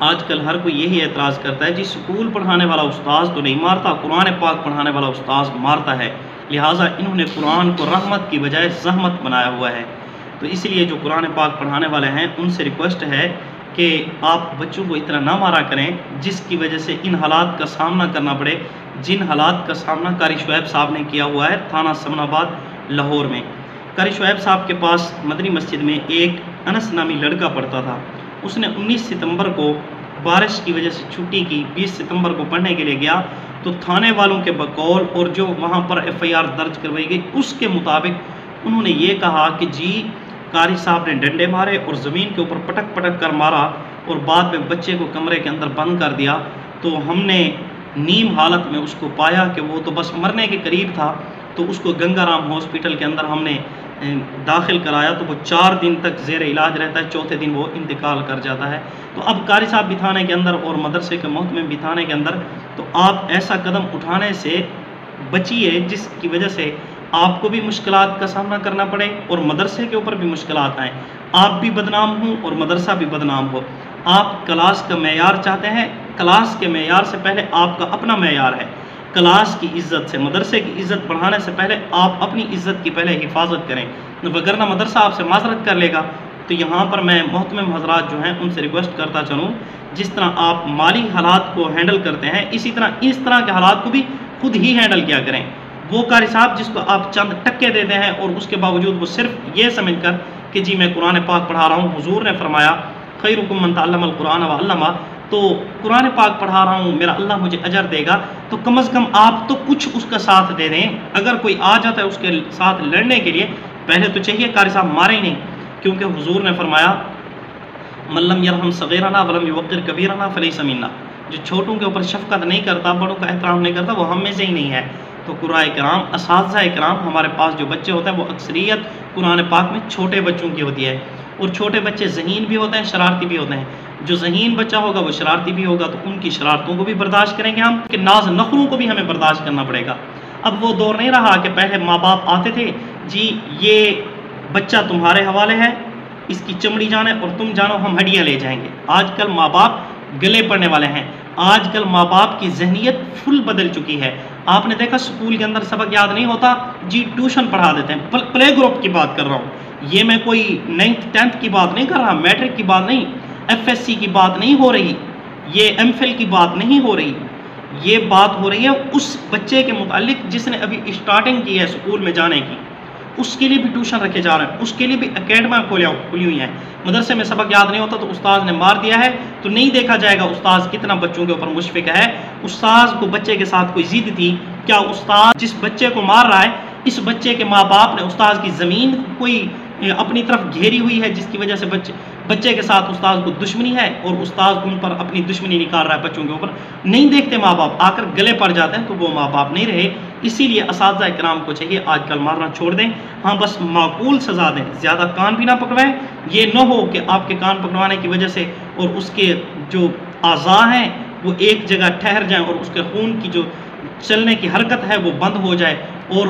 آج کل ہر کوئی یہی اعتراض کرتا ہے جی سکول پڑھانے والا استاذ تو نہیں مارتا، قرآن پاک پڑھانے والا استاذ مارتا ہے، لہٰذا انہوں نے قرآن کو رحمت کی بجائے زحمت بنایا ہوا ہے۔ تو اس لیے جو قرآن پاک پڑھانے والے ہیں ان سے ریکویسٹ ہے کہ آپ بچوں کو اتنا نہ مارا کریں جس کی وجہ سے ان حالات کا سامنا کرنا پڑے جن حالات کا سامنا قاری شعیب صاحب نے کیا ہوا ہے تھانہ سمن آباد لاہور میں۔ قاری شعیب صاحب کے پاس مدنی مسجد میں ایک انس نامی لڑکا پڑھتا تھا، اس نے 19 ستمبر کو بارش کی وجہ سے چھٹی کی، 20 ستمبر کو پڑھنے کے لیے گیا تو تھانے والوں کے بقول اور جو وہاں پر FIR درج کروائی گئی اس کے مطابق انہوں نے یہ کہا کہ جی قاری صاحب نے ڈنڈے مارے اور زمین کے اوپر پٹک پٹک کر مارا اور بعد میں بچے کو کمرے کے اندر بند کر دیا، تو ہم نے نیم حالت میں اس کو پایا کہ وہ تو بس مرنے کے قریب تھا، تو اس کو گنگا رام ہاسپٹل کے اندر ہم نے داخل کرایا تو وہ 4 دن تک زیر علاج رہتا ہے، چوتھے دن وہ انتقال کر جاتا ہے۔ تو اب قاری صاحب بھی تھانے کے اندر اور مدرسے کے محتمم بھی تھانے کے اندر، تو آپ ایسا قدم اٹھانے سے بچیے جس کی وجہ سے آپ کو بھی مشکلات کا سامنا کرنا پڑے اور مدرسے کے اوپر بھی مشکلات آئیں، آپ بھی بدنام ہوں اور مدرسہ بھی بدنام ہو۔ آپ کلاس کا معیار چاہتے ہیں، کلاس کے معیار سے پہلے آپ کا اپنا معیار ہے، کلاس کی عزت سے، مدرسے کی عزت بڑھانے سے پہلے آپ اپنی عزت کی پہلے حفاظت کریں، وگرنہ مدرسہ آپ سے معذرت کر لے گا۔ تو یہاں پر میں محتمم حضرات جو ہیں ان سے ریکویسٹ کرتا چلوں، جس طرح آپ مالی حالات کو ہینڈل کرتے ہیں اسی طرح اس طرح کے حالات کو بھی خود ہی ہینڈل کیا کریں۔ وہ قاری صاحب جس کو آپ چند ٹکے دیتے ہیں اور اس کے باوجود وہ صرف یہ سمجھ کر کہ جی میں قرآن پاک پڑھا رہا ہوں، حضور نے فرمایا خیرکم من تعلم القرآن وعلمہ، تو قرآن پاک پڑھا رہا ہوں میرا اللہ مجھے اجر دے گا، تو کم از کم آپ تو کچھ اس کا ساتھ دے دیں۔ اگر کوئی آ جاتا ہے اس کے ساتھ لڑنے کے لیے، پہلے تو چاہیے قاری صاحب مارے ہی نہیں، کیونکہ حضور نے فرمایا من لم یرحم صغیرنا ولم یوقر کبیرنا فلیس منا، جو چھوٹوں کے اوپر شفقت نہیں کرتا، بڑوں کا احترام نہیں کرتا، وہ ہم میں سے ہی نہیں ہے۔ تو قرآن کرام، اساتذہ کرام، ہمارے پاس جو بچے ہوتے ہیں وہ اکثریت قرآن پاک میں چھوٹے بچوں کی ہوتی ہے، اور چھوٹے بچے ذہین بھی ہوتے ہیں، شرارتی بھی ہوتے ہیں۔ جو ذہین بچہ ہوگا وہ شرارتی بھی ہوگا، تو ان کی شرارتوں کو بھی برداشت کریں گے ہم، کہ ناز نخروں کو بھی ہمیں برداشت کرنا پڑے گا۔ اب وہ دور نہیں رہا کہ پہلے ماں باپ آتے تھے جی یہ بچہ تمہارے حوالے ہے، اس کی چمڑی جانے اور تم جانو ہم ہڈیاں لے جائیں گے۔ آج کل ماں باپ گلے پڑنے والے ہیں، آج کل ماں باپ کی ذہنیت فل بدل چکی ہے۔ آپ نے دیکھا سکول کے اندر سبق یاد نہیں ہوتا جی ٹیوشن پڑھا دیتے ہیں، پلے گروپ کی بات کر رہا ہوں، یہ میں کوئی 9th 10th کی بات نہیں کر رہا، میٹرک کی بات نہیں، FSC کی بات نہیں ہو رہی، یہ MPhil کی بات نہیں ہو رہی، یہ بات ہو رہی ہے اس بچے کے متعلق جس نے ابھی اسٹارٹنگ کی ہے سکول میں جانے کی، اس کے لیے بھی ٹیوشن رکھے جا رہے ہیں، اس کے لیے بھی اکیڈمیاں کھلی ہوئی ہیں۔ مدرسے میں سبق یاد نہیں ہوتا تو استاذ نے مار دیا ہے، تو نہیں دیکھا جائے گا استاذ کتنا بچوں کے اوپر مشفق ہے۔ استاذ کو بچے کے ساتھ کوئی ضد تھی کیا؟ استاذ جس بچے کو مار رہا ہے اس بچے کے ماں باپ نے استاذ کی زمین کوئی اپنی طرف گھیری ہوئی ہے جس کی وجہ سے بچے کے ساتھ استاذ کو دشمنی ہے اور استاذ ان پر اپنی دشمنی نکال رہا ہے بچوں کے اوپر؟ نہیں دیکھتے ماں باپ، آ کر گلے پڑ جاتے ہیں، تو وہ ماں باپ نہیں رہے۔ اسی لیے اساتذہ کرام کو چاہیے آج کل مارنا چھوڑ دیں، ہاں بس معقول سزا دیں، زیادہ کان بھی نہ پکڑائیں۔ یہ نہ ہو کہ آپ کے کان پکڑوانے کی وجہ سے اور اس کے جو اعضاء ہیں وہ ایک جگہ ٹھہر جائیں اور اس کے خون کی جو چلنے کی حرکت ہے وہ بند ہو جائے اور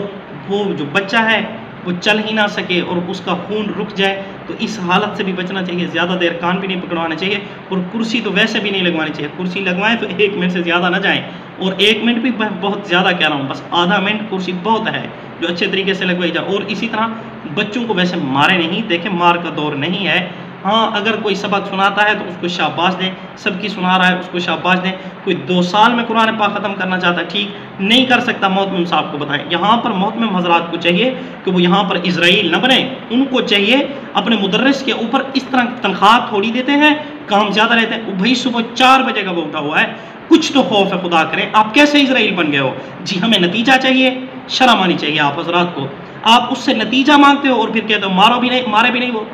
وہ جو بچہ ہے وہ چل ہی نہ سکے اور اس کا خون رک جائے۔ تو اس حالت سے بھی بچنا چاہیے، زیادہ دیر کان بھی نہیں پکڑوانا چاہیے، اور کرسی تو ویسے بھی نہیں لگوانی چاہیے، کرسی لگوائیں تو 1 منٹ سے زیادہ نہ جائیں، اور 1 منٹ بھی بہت زیادہ کہہ رہا ہوں، بس آدھا منٹ کرسی بہت ہے جو اچھے طریقے سے لگوائی جائے۔ اور اسی طرح بچوں کو ویسے مارے نہیں، دیکھیں مار کا دور نہیں ہے، ہاں اگر کوئی سبق سناتا ہے تو اس کو شاباش دیں، سب کی سنا رہا ہے اس کو شاباش دیں۔ کوئی 2 سال میں قرآن پاک ختم کرنا چاہتا ہے ٹھیک، نہیں کر سکتا محتمم صاحب کو بتائیں۔ یہاں پر محتمم حضرات کو چاہیے کہ وہ یہاں پر اسرائیل نہ بنیں، ان کو چاہیے اپنے مدرس کے اوپر اس طرح تنخواہ تھوڑی دیتے ہیں، کام زیادہ رہتے ہیں، بھائی صبح 4 بجے کا وہ اٹھا ہوا ہے، کچھ تو خوف ہے خدا کریں، آپ کیسے اسرائیل بن گئے ہو؟ جی ہمیں نتیجہ چاہیے، شرم آنی چاہیے آپ حضرات کو۔ آپ اس سے نتیجہ مانگتے ہو اور پھر کہتے ہو مارو بھی نہیں، مارے بھی نہیں، وہ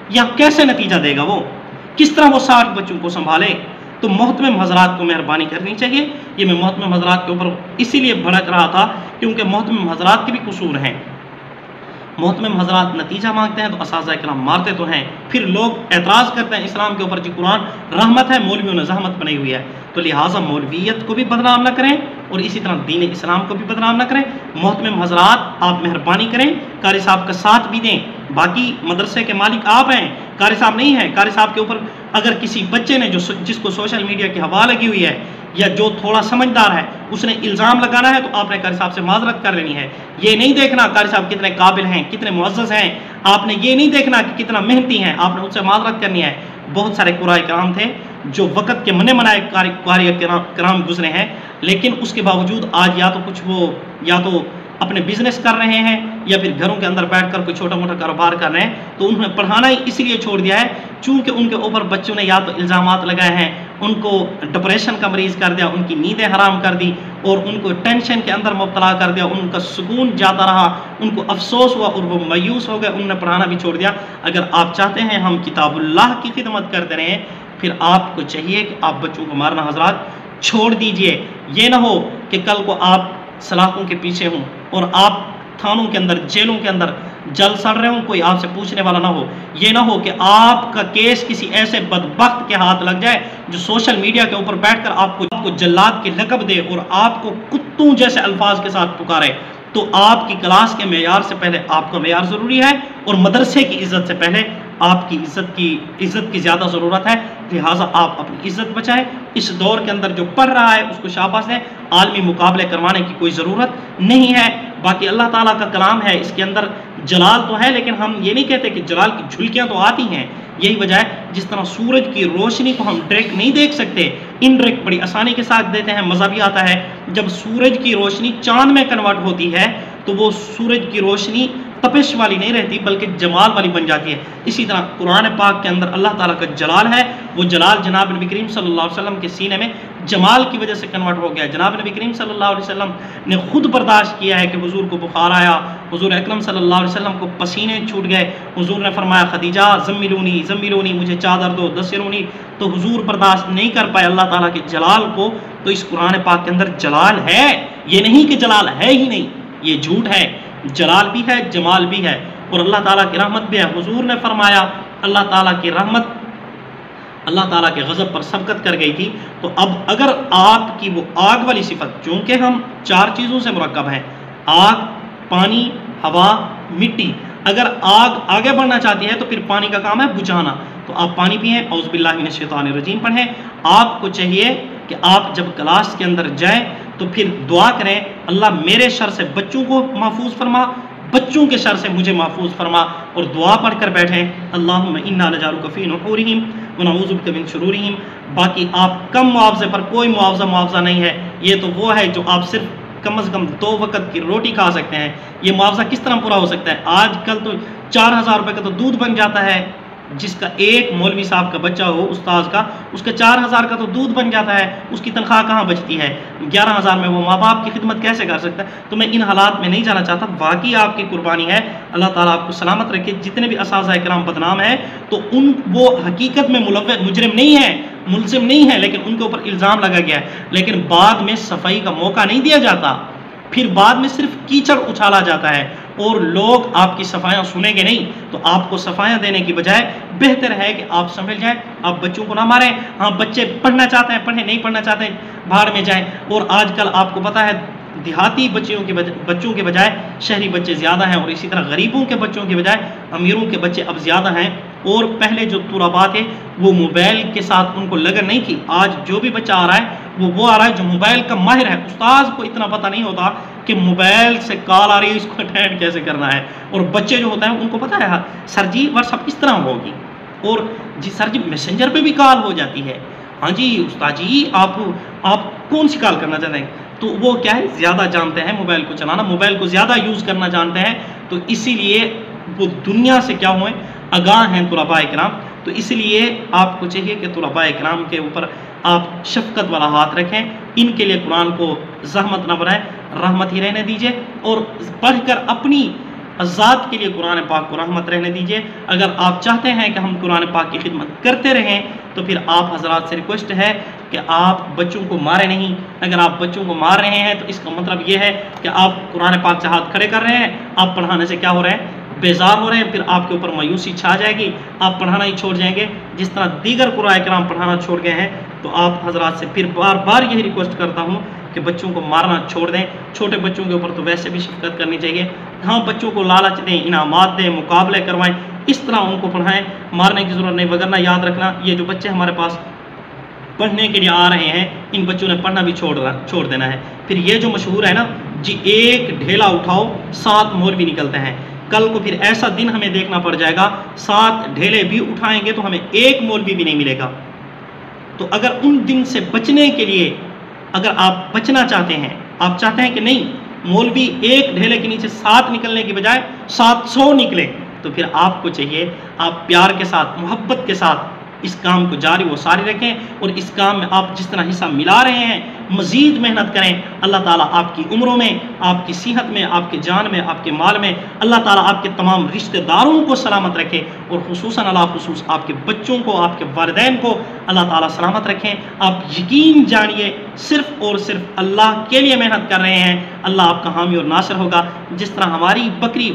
یا کیسے نتیجہ دے گا؟ وہ کس طرح وہ 60 بچوں کو سنبھالے؟ تو محتمم حضرات کو مہربانی کرنی چاہیے۔ یہ میں محتمم حضرات کے اوپر اسی لیے بھڑک رہا تھا کیونکہ محتمم حضرات کے بھی قصور ہیں۔ محتمم حضرات نتیجہ مانگتے ہیں تو اساتذہ کرام مارتے تو ہیں، پھر لوگ اعتراض کرتے ہیں اسلام کے اوپر جی قرآن رحمت ہے، مولویوں نے زحمت بنائی ہوئی ہے، تو لہٰذا مولویت کو بھی بدنام نہ کریں اور اسی طرح دین اسلام کو بھی بدنام نہ کریں۔ محتمم حضرات آپ مہربانی کریں، قاری صاحب کا ساتھ بھی دیں، باقی مدرسے کے مالک آپ ہیں، قاری صاحب نہیں ہیں، قاری صاحب کے اوپر اگر کسی بچے نے جس کو سوشل میڈیا کی ہوا لگی ہوئی ہے یا جو تھوڑا سمجھدار ہے اس نے الزام لگانا ہے تو آپ نے قاری صاحب سے معذرت کر لینی ہے. یہ نہیں دیکھنا قاری صاحب کتنے قابل ہیں، کتنے معزز ہیں، آپ نے یہ نہیں دیکھنا کہ کتنا محنتی ہیں، آپ نے ان سے معذرت کرنی ہے. بہت سارے قراء کرام تھے جو وقت کے منے منائے قاری کرام گزرے ہیں، لیکن اس کے باوجود آج یا تو کچھ وہ یا تو اپنے بزنس کر رہے ہیں یا پھر گھروں کے اندر بیٹھ کر کوئی چھوٹا موٹا کاروبار کر رہے ہیں. تو انہوں نے پڑھانا ہی اس لیے چھوڑ دیا ہے چونکہ ان کے اوپر بچوں نے یا تو الزامات لگائے ہیں، ان کو ڈپریشن کا مریض کر دیا، ان کی نیندیں حرام کر دی اور ان کو ٹینشن کے اندر مبتلا کر دیا، ان کا سکون جاتا رہا، ان کو افسوس ہوا اور وہ مایوس ہو گئے، انہوں نے پڑھانا بھی چھوڑ دیا. اگر آپ چاہتے ہیں ہم کتاب اللہ کی خدمت کرتے رہیں پھر آپ کو چاہیے کہ آپ بچوں کو مارنا حضرات چھوڑ دیجئے. یہ نہ ہو کہ کل کو آپ سلاخوں کے پیچھے ہوں اور آپ تھانوں کے اندر جیلوں کے اندر جل سڑ رہے ہوں، کوئی آپ سے پوچھنے والا نہ ہو. یہ نہ ہو کہ آپ کا کیس کسی ایسے بدبخت کے ہاتھ لگ جائے جو سوشل میڈیا کے اوپر بیٹھ کر آپ کو جلاد کی لقب دے اور آپ کو کتوں جیسے الفاظ کے ساتھ پکارے. تو آپ کی کلاس کے معیار سے پہلے آپ کا معیار ضروری ہے اور مدرسے کی عزت سے پہلے آپ کی عزت کی زیادہ ضرورت ہے. لہٰذا آپ اپنی عزت بچائیں. اس دور کے اندر جو پڑھ رہا ہے اس کو شاباش دیں، عالمی مقابلے کروانے کی کوئی ضرورت نہیں ہے. باقی اللہ تعالیٰ کا کلام ہے، اس کے اندر جلال تو ہے لیکن ہم یہ نہیں کہتے کہ جلال کی جھلکیاں تو آتی ہیں. یہی وجہ ہے جس طرح سورج کی روشنی کو ہم ڈائریکٹ نہیں دیکھ سکتے، انڈائریکٹ بڑی آسانی کے ساتھ دیتے ہیں. مزہ بھی آتا ہے جب سورج کی روشنی چاند میں کنورٹ ہوتی ہے تو وہ سورج کی روشنی تپش والی نہیں رہتی بلکہ جمال والی بن جاتی ہے. اسی طرح قرآن پاک کے اندر اللہ تعالیٰ کا جلال ہے، وہ جلال جناب نبی کریم صلی اللہ علیہ وسلم کے سینے میں جمال کی وجہ سے کنورٹ ہو گیا. جناب نبی کریم صلی اللہ علیہ وسلم نے خود برداشت کیا ہے کہ حضور کو بخار آیا، حضور اکرم صلی اللہ علیہ وسلم کو پسینے چھوٹ گئے، حضور نے فرمایا خدیجہ زملونی زملونی، مجھے چادر دو، دسرونی. تو حضور برداشت نہیں کر پائے اللہ تعالیٰ کے جلال کو. تو اس قرآن پاک کے اندر جلال ہے، یہ نہیں کہ جلال ہے ہی نہیں، یہ جھوٹ ہے. جلال بھی ہے، جمال بھی ہے اور اللہ تعالیٰ کی رحمت بھی ہے. حضور نے فرمایا اللہ تعالیٰ کی رحمت اللہ تعالیٰ کے غضب پر سبقت کر گئی تھی. تو اب اگر آپ کی وہ آگ والی صفت، چونکہ ہم 4 چیزوں سے مرکب ہیں، آگ، پانی، ہوا، مٹی، اگر آگ آگے بڑھنا چاہتی ہے تو پھر پانی کا کام ہے بجھانا. تو آپ پانی پئیں، اعوذ باللہ من الشیطان الرجیم پڑھیں. آپ کو چاہیے کہ آپ جب کلاس کے اندر جائیں تو پھر دعا کریں اللہ میرے شر سے بچوں کو محفوظ فرما، بچوں کے شر سے مجھے محفوظ فرما، اور دعا پڑھ کر بیٹھیں اللہم انا نجعلک فی نحورہم ونعوذ بک من شرورہم. باقی آپ کم معاوضے پر کوئی معاوضہ نہیں ہے. یہ تو وہ ہے جو آپ صرف کم از کم 2 وقت کی روٹی کھا سکتے ہیں. یہ معاوضہ کس طرح پورا ہو سکتا ہے؟ آج کل تو 4000 روپے کا تو دودھ بن جاتا ہے. جس کا ایک مولوی صاحب کا بچہ ہو، استاذ کا، اس کا 4000 کا تو دودھ بن جاتا ہے. اس کی تنخواہ کہاں بچتی ہے؟ 11000 میں وہ ماں باپ کی خدمت کیسے کر سکتا ہے؟ تو میں ان حالات میں نہیں جانا چاہتا. واقعی آپ کی قربانی ہے، اللہ تعالیٰ آپ کو سلامت رکھے. جتنے بھی اساتذہ کرام بدنام ہیں تو وہ حقیقت میں مجرم نہیں ہیں، ملزم نہیں ہیں، لیکن ان کے اوپر الزام لگا گیا ہے. لیکن بعد میں صفائی کا موقع نہیں دیا جاتا، پھر بعد میں صرف کیچڑ اچھالا جاتا ہے اور لوگ آپ کی صفائیاں سنیں گے نہیں. تو آپ کو صفائیاں دینے کی بجائے بہتر ہے کہ آپ سنبھل جائیں، آپ بچوں کو نہ ماریں. ہاں بچے پڑھنا چاہتے ہیں پڑھیں، نہیں پڑھنا چاہتے ہیں بھاڑ میں جائیں. اور آج کل آپ کو پتہ ہے دیہاتی بچوں کے بجائے شہری بچے زیادہ ہیں، اور اسی طرح غریبوں کے بچوں کے بجائے امیروں کے بچے اب زیادہ ہیں. اور پہلے جو طلباء تھے وہ موبائل کے ساتھ ان کو لگن نہیں تھی. آج جو بھی بچہ آ رہا ہے وہ آ رہا ہے جو موبائل کا ماہر ہے. استاذ کو اتنا پتہ نہیں ہوتا کہ موبائل سے کال آ رہی ہے اس کو اٹینڈ کیسے کرنا ہے. اور بچے جو ہوتے ہیں ان کو پتہ ہے سر جی واٹس ایپ کس طرح ہوگی، اور جی سر جی میسنجر پہ بھی کال ہو جاتی ہے. ہاں جی استاد جی آپ کون سی کال کرنا چاہتے ہیں؟ تو وہ کیا ہے زیادہ جانتے ہیں موبائل کو چلانا، موبائل کو زیادہ یوز کرنا جانتے ہیں. تو اسی لیے وہ دنیا سے کیا ہوئے آگاہ ہیں طلباء کرام. تو اس لیے آپ کو چاہیے کہ طلباء کرام کے اوپر آپ شفقت والا ہاتھ رکھیں. ان کے لیے قرآن کو زحمت نہ بنائیں، رحمت ہی رہنے دیجئے، اور پڑھ کر اپنی ذات کے لیے قرآن پاک کو رحمت رہنے دیجئے. اگر آپ چاہتے ہیں کہ ہم قرآن پاک کی خدمت کرتے رہیں تو پھر آپ حضرات سے ریکویسٹ ہے کہ آپ بچوں کو مارے نہیں. اگر آپ بچوں کو مار رہے ہیں تو اس کا مطلب یہ ہے کہ آپ قرآن پاک سے ہاتھ کھڑے کر رہے ہیں، آپ پڑھانے سے کیا ہو رہے ہیں؟ بیزار ہو رہے ہیں. پھر آپ کے اوپر مایوسی چھا جائے گی، آپ پڑھانا ہی چھوڑ جائیں گے جس طرح دیگر قرآن کرام پڑھانا چھوڑ گئے ہیں. تو آپ حضرات سے پھر بار بار یہی ریکویسٹ کرتا ہوں کہ بچوں کو مارنا چھوڑ دیں. چھوٹے بچوں کے اوپر تو ویسے بھی شفقت کرنی چاہیے. ہاں بچوں کو لالچ دیں، انعامات دیں، مقابلے کروائیں، اس طرح ان کو پڑھائیں، مارنے کی ضرورت نہیں، وگرنہ یاد رکھنا یہ جو بچے ہمارے پاس پڑھنے کے لیے آ رہے ہیں ان بچوں نے پڑھنا بھی چھوڑ دینا ہے۔ پھر یہ جو مشہور ہے نا جی ایک ڈھیلا اٹھاؤ 7 مولوی نکلتے ہیں، کل کو پھر ایسا دن ہمیں دیکھنا پڑ جائے گا 7 ڈھیلے بھی اٹھائیں گے تو ہمیں ایک مولوی بھی نہیں ملے گا۔ تو اگر ان دن سے بچنے کے لیے اگر آپ بچنا چاہتے ہیں، آپ چاہتے ہیں کہ نہیں مولوی ایک ڈھیلے کے نیچے 7 نکلنے کی بجائے 700 نکلے، تو پھر آپ کو چاہیے آپ پیار کے ساتھ محبت کے ساتھ اس کام کو جاری و ساری رکھیں، اور اس کام میں آپ جس طرح حصہ ملا رہے ہیں مزید محنت کریں۔ اللہ تعالیٰ آپ کی عمروں میں، آپ کی صحت میں، آپ کے جان میں، آپ کے مال میں اللہ تعالیٰ آپ کے تمام رشتہ داروں کو سلامت رکھے، اور خصوصاً خصوص آپ کے بچوں کو، آپ کے والدین کو اللہ تعالیٰ سلامت رکھیں۔ آپ یقین جانیے صرف اور صرف اللہ کے لیے محنت کر رہے ہیں، اللہ آپ کا حامی اور ناصر ہوگا۔ جس طرح ہماری بکری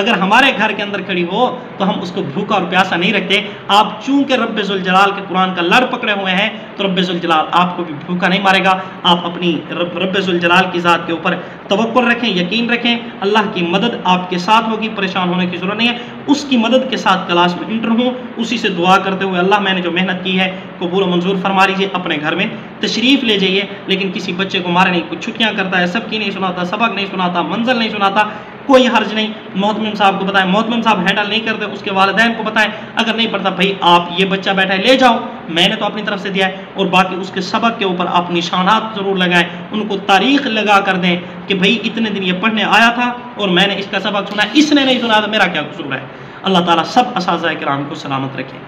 اگر ہمارے گھر کے اندر کھڑی ہو تو ہم اس کو بھوکا اور پیاسا نہیں رکھتے، آپ چونکہ رب ذوالجلال کے قرآن کا لڑ پکڑے ہوئے ہیں تو رب ذوالجلال آپ کو بھی بھوکا نہیں مارے گا۔ آپ اپنی رب ذوالجلال کی ذات کے اوپر توکل رکھیں، یقین رکھیں، اللہ کی مدد آپ کے ساتھ ہوگی، پریشان ہونے کی ضرورت نہیں ہے۔ اس کی مدد کے ساتھ کلاس میں انٹر ہوں، اسی سے دعا کرتے ہوئے اللہ میں نے جو محنت کی ہے قبول و منظور فرما لیجیے، اپنے گھر میں تشریف لے جائیے، لیکن کسی بچے کو مارے نہیں، کچھ چھٹیاں کرتا ہے، سب کی نہیں سناتا، سبق نہیں سناتا، منزل نہیں سناتا، کوئی حرج نہیں، محتمم صاحب کو بتائیں، محتمم صاحب ہینڈل نہیں کرتے اس کے والدین کو بتائیں، اگر نہیں پڑھتا بھائی آپ یہ بچہ بیٹھا ہے لے جاؤ، میں نے تو اپنی طرف سے دیا ہے، اور باقی اس کے سبق کے اوپر آپ نشانات ضرور لگائیں، ان کو تاریخ لگا کر دیں کہ بھائی اتنے دن یہ پڑھنے آیا تھا اور میں نے اس کا سبق سنا، اس نے نہیں سنا تو میرا کیا قصور ہے۔ اللہ تعالیٰ سب اساتذہ کرام کو سلامت رکھے۔